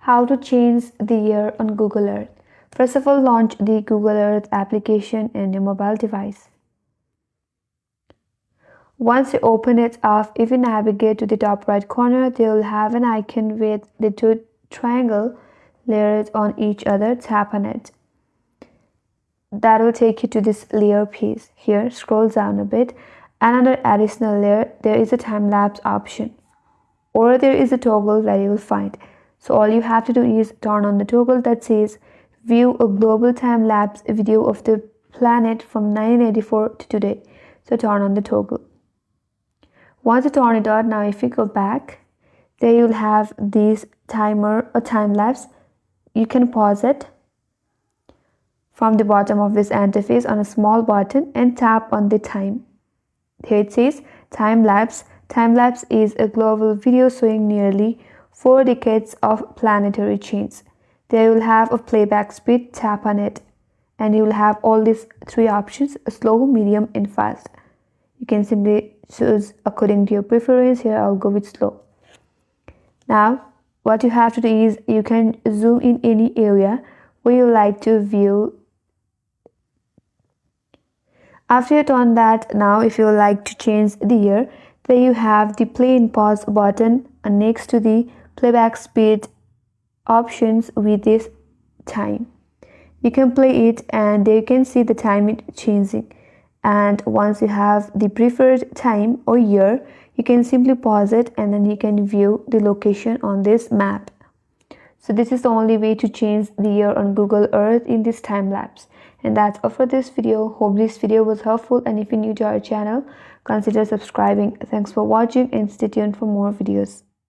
How to change the year on Google Earth. First of all, launch the Google Earth application in your mobile device. Once you open it up, if you navigate to the top right corner, they will have an icon with the two triangle layers on each other. Tap on it. That will take you to this layer piece. Here, scroll down a bit, and under additional layer, there is a time-lapse option, or there is a toggle that you will find. So all you have to do is turn on the toggle that says view a global time-lapse video of the planet from 1984 to today. So turn on the toggle. Once you turn it on, now if you go back, there you'll have this timer or time-lapse. You can pause it from the bottom of this interface on a small button and tap on the time. Here it says time-lapse. Time-lapse is a global video showing nearly 4 decades of planetary change. There you will have a playback speed. Tap on it and you will have all these three options: slow, medium and fast. You can simply choose according to your preference. Here I'll go with slow. Now what you have to do is you can zoom in any area where you like to view. After you turn that, now if you like to change the year, there you have the play and pause button next to the playback speed options with this time. You can play it and there you can see the time it changing. And once you have the preferred time or year, you can simply pause it and then you can view the location on this map. So this is the only way to change the year on Google Earth in this time lapse. And that's all for this video. Hope this video was helpful, and if you're new to our channel, consider subscribing. Thanks for watching and stay tuned for more videos.